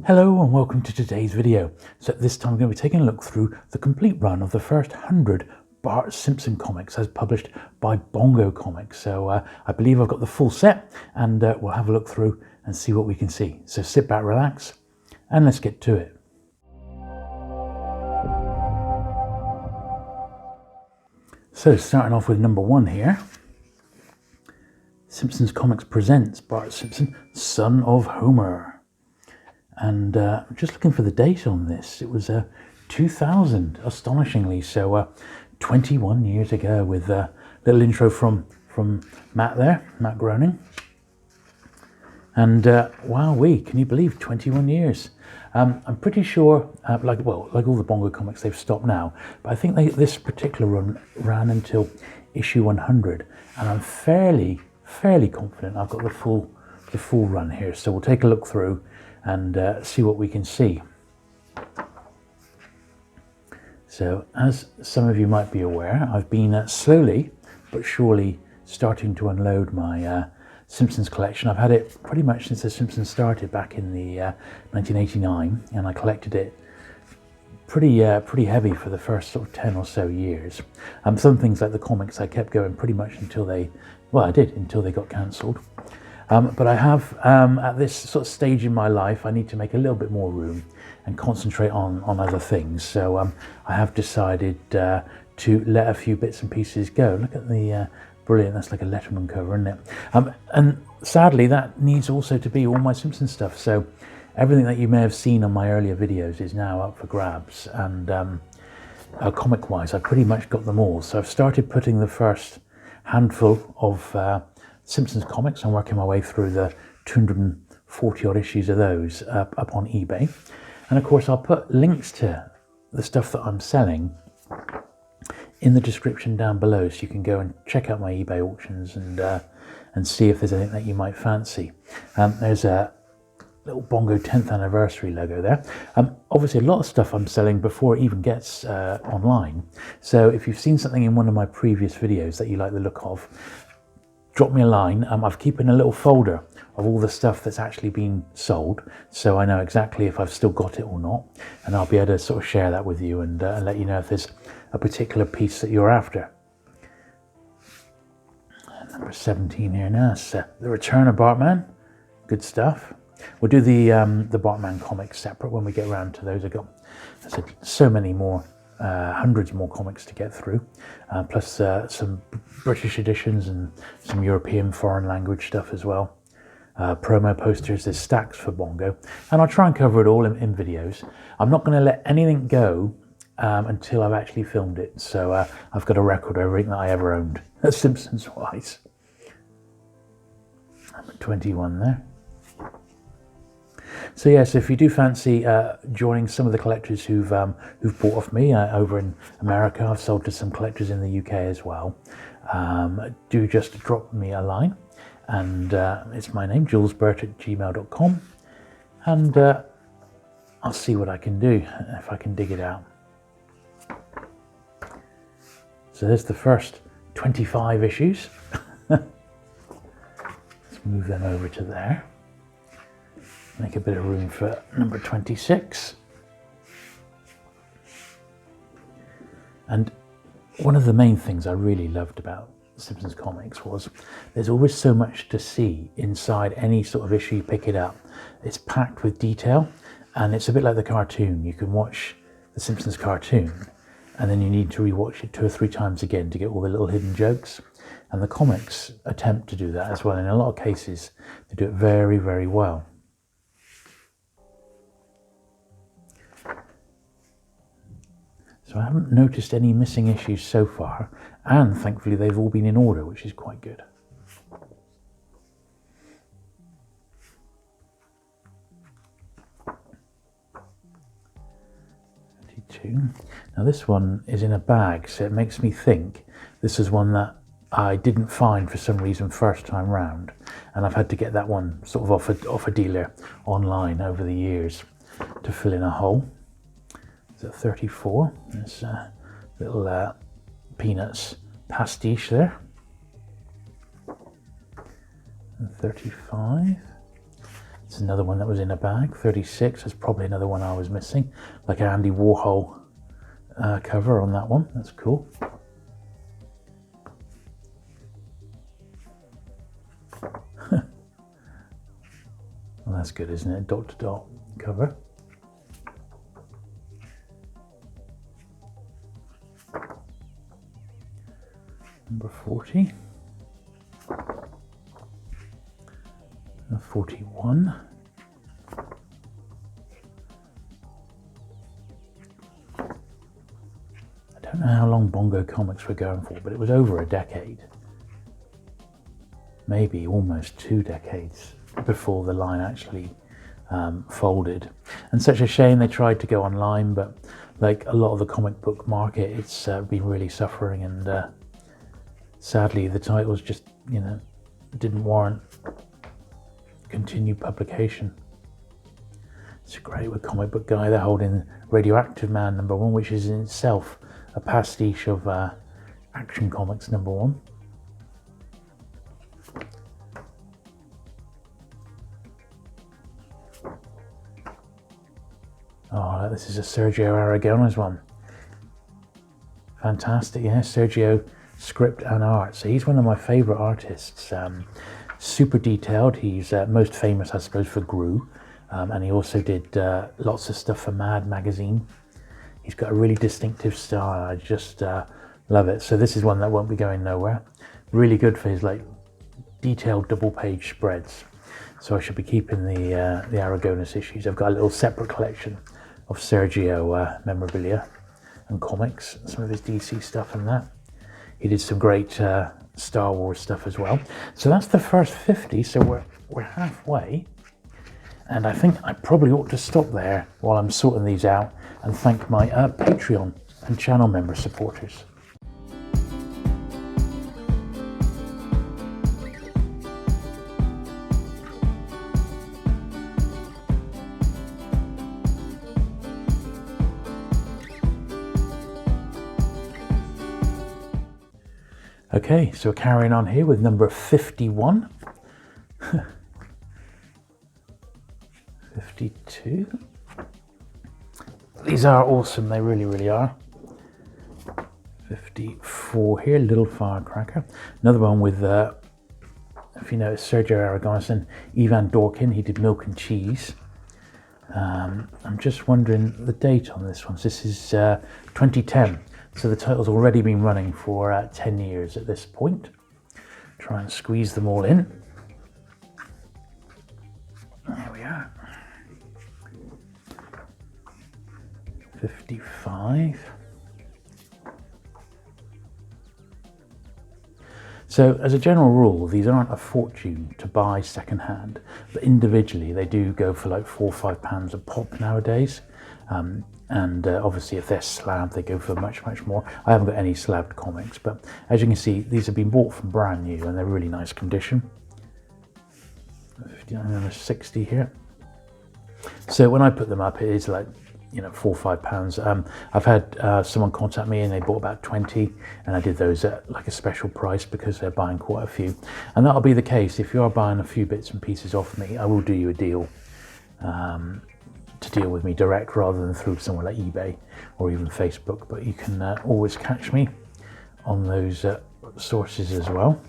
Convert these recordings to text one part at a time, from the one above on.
Hello and welcome to today's video. So this time I'm going to be taking a look through the complete run of the first 100 Bart Simpson comics as published by Bongo Comics. So I believe I've got the full set and we'll have a look through and see what we can see. So sit back, relax and let's get to it. So starting off with number 1 here. Simpsons Comics presents Bart Simpson, Son of Homer. And just looking for the date on this, it was 2000, astonishingly. So 21 years ago, with a little intro from Matt there, Matt Groening. And wowee, can you believe 21 years? I'm pretty sure, like all the Bongo comics, they've stopped now. But I think this particular run ran until issue 100, and I'm fairly confident I've got the full run here. So we'll take a look through and see what we can see. So as some of you might be aware, I've been slowly but surely starting to unload my Simpsons collection. I've had it pretty much since the Simpsons started back in the 1989, and I collected it pretty heavy for the first sort of 10 or so years. Some things like the comics I kept going pretty much until they got cancelled. But I have, at this sort of stage in my life, I need to make a little bit more room and concentrate on other things. So I have decided to let a few bits and pieces go. Look at the brilliant, that's like a Letterman cover, isn't it? And sadly, that needs also to be all my Simpsons stuff. So everything that you may have seen on my earlier videos is now up for grabs. And comic-wise, I pretty much got them all. So I've started putting the first handful of Simpsons comics. I'm working my way through the 240 odd issues of those up on eBay, and of course I'll put links to the stuff that I'm selling in the description down below, so you can go and check out my eBay auctions and see if there's anything that you might fancy. There's a little Bongo 10th anniversary logo there. Obviously a lot of stuff I'm selling before it even gets online, so if you've seen something in one of my previous videos that you like the look of, drop me a line. I've keeping a little folder of all the stuff that's actually been sold, so I know exactly if I've still got it or not, and I'll be able to sort of share that with you and let you know if there's a particular piece that you're after. Number 17 here now, so the Return of Bartman. Good stuff. We'll do the Bartman comics separate when we get around to those. I've got, I said, so many more. Hundreds more comics to get through, plus some British editions and some European foreign language stuff as well. Promo posters, there's stacks for Bongo, and I'll try and cover it all in videos. I'm not going to let anything go until I've actually filmed it, so I've got a record of everything that I ever owned, Simpsons wise. I'm at 21 there. So yes, if you do fancy joining some of the collectors who've bought off me over in America, I've sold to some collectors in the UK as well. Do just drop me a line, and it's my name, julesburt@gmail.com, and I'll see what I can do if I can dig it out. So there's the first 25 issues. Let's move them over to there. Make a bit of room for number 26. And one of the main things I really loved about Simpsons comics was there's always so much to see inside any sort of issue you pick it up. It's packed with detail, and it's a bit like the cartoon. You can watch the Simpsons cartoon and then you need to rewatch it 2 or 3 times again to get all the little hidden jokes. And the comics attempt to do that as well. In a lot of cases, they do it very, very well. So I haven't noticed any missing issues so far, and thankfully they've all been in order, which is quite good. Now this one is in a bag, so it makes me think this is one that I didn't find for some reason first time round, and I've had to get that one sort of off a dealer online over the years to fill in a hole. Is that 34? There's a little Peanuts pastiche there. And 35. It's another one that was in a bag. 36 is probably another one I was missing, like an Andy Warhol cover on that one. That's cool. Well, that's good, isn't it? Dot to dot cover. Number 40. 41. I don't know how long Bongo comics were going for, but it was over a decade. Maybe almost 2 decades before the line actually folded. And such a shame they tried to go online, but like a lot of the comic book market, it's been really suffering, and sadly the titles just, you know, didn't warrant continued publication. It's great with Comic Book Guy. They're holding Radioactive Man #1, which is in itself a pastiche of Action Comics #1. Oh, this is a Sergio Aragones one. Fantastic, yeah, Sergio script and art. So he's one of my favorite artists. Super detailed. He's most famous, I suppose, for Gru, and he also did lots of stuff for Mad magazine. He's got a really distinctive style. I just love it. So this is one that won't be going nowhere. Really good for his like detailed double page spreads. So I should be keeping the Aragones issues. I've got a little separate collection of Sergio memorabilia and comics, some of his DC stuff and that. He did some great Star Wars stuff as well. So that's the first 50, so we're halfway. And I think I probably ought to stop there while I'm sorting these out and thank my Patreon and channel member supporters. Okay, so carrying on here with number 51. 52. These are awesome, they really, really are. 54 here, Little Firecracker. Another one with, if you know, Sergio Aragones and Ivan Dorkin. He did Milk and Cheese. I'm just wondering the date on this one. So this is 2010. So the title's already been running for 10 years at this point. Try and squeeze them all in. There we are. 55. So as a general rule, these aren't a fortune to buy secondhand, but individually they do go for like £4 or £5 a pop nowadays. And obviously if they're slabbed, they go for much, much more. I haven't got any slabbed comics, but as you can see, these have been bought from brand new and they're really nice condition. 59 and 60 here. So when I put them up, it is like, you know, £4 or £5. I've had someone contact me and they bought about 20, and I did those at like a special price because they're buying quite a few. And that'll be the case. If you are buying a few bits and pieces off me, I will do you a deal. To deal with me direct rather than through somewhere like eBay or even Facebook, but you can always catch me on those sources as well.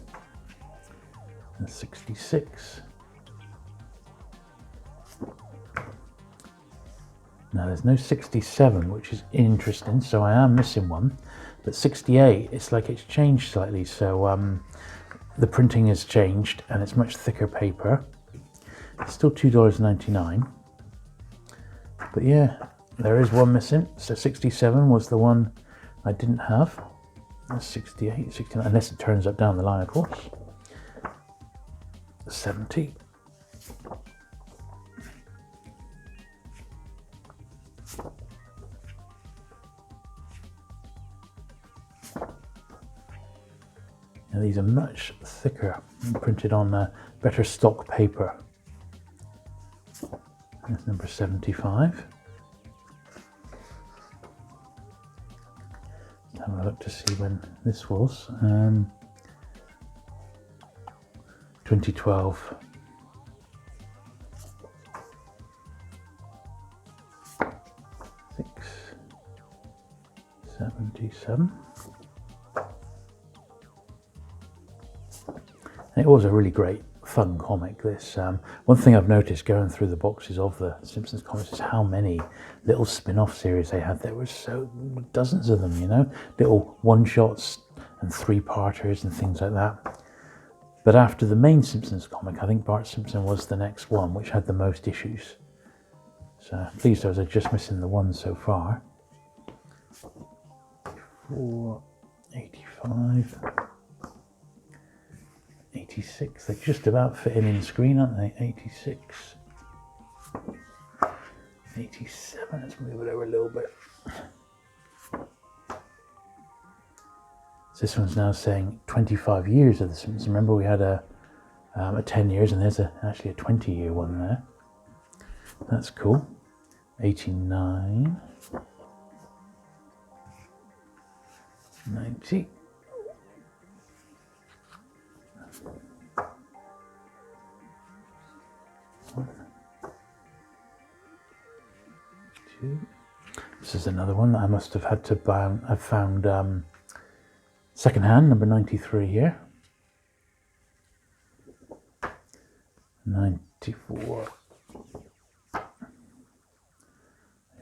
And 66. Now there's no 67, which is interesting, so I am missing one, but 68, it's like it's changed slightly, so the printing has changed and it's much thicker paper. It's still $2.99. But yeah, there is one missing. So 67 was the one I didn't have. That's 68, 69, unless it turns up down the line, of course. 70. Now these are much thicker, printed on better stock paper. That's number 75. Let's have a look to see when this was. 2012. 77. And it was a really great, fun comic, this. One thing I've noticed going through the boxes of the Simpsons comics is how many little spin-off series they had. There were dozens of them, you know, little one-shots and three-parters and things like that. But after the main Simpsons comic, I think Bart Simpson was the next one, which had the most issues. So pleased I was just missing the one so far. 84, 85, 86. They're just about fitting in screen, aren't they? 86, 87. Let's move it over a little bit. So this one's now saying 25 years of The Simpsons. Remember we had a 10 years, and there's actually a 20-year one there. That's cool. 89. 90. 2. This is another one that I must have had to buy. I've found secondhand, number 93 here. 94.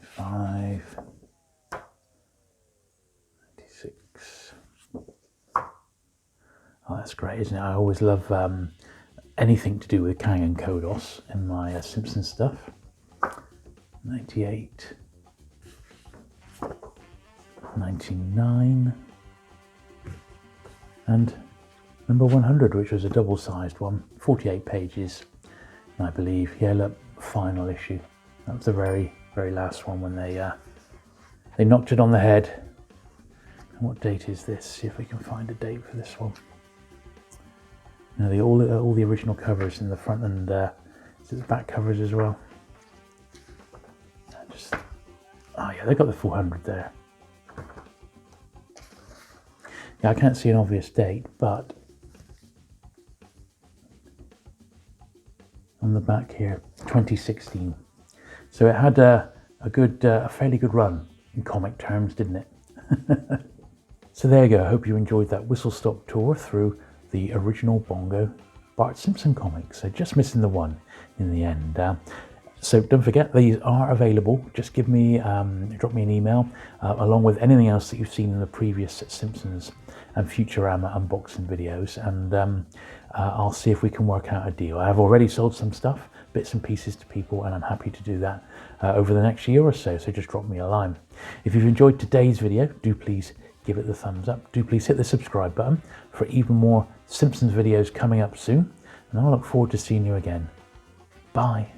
5. 96. Oh, that's great, isn't it? I always love anything to do with Kang and Kodos in my Simpsons stuff. 98. 99. And number 100, which was a double-sized one, 48 pages, I believe. Yeah, look, final issue. That was the very, very last one when they knocked it on the head. And what date is this? See if we can find a date for this one. Now, all the original covers in the front and the back covers as well. Oh yeah, they got the 400 there. Yeah, I can't see an obvious date, but on the back here, 2016. So it had a fairly good run in comic terms, didn't it? So there you go. I hope you enjoyed that whistle-stop tour through the original Bongo Bart Simpson comics. So just missing the one in the end. So don't forget, these are available. Just drop me an email along with anything else that you've seen in the previous Simpsons and Futurama unboxing videos, and I'll see if we can work out a deal. I have already sold some stuff, bits and pieces to people, and I'm happy to do that over the next year or so, so just drop me a line. If you've enjoyed today's video, do please give it the thumbs up. Do please hit the subscribe button for even more Simpsons videos coming up soon, and I look forward to seeing you again. Bye.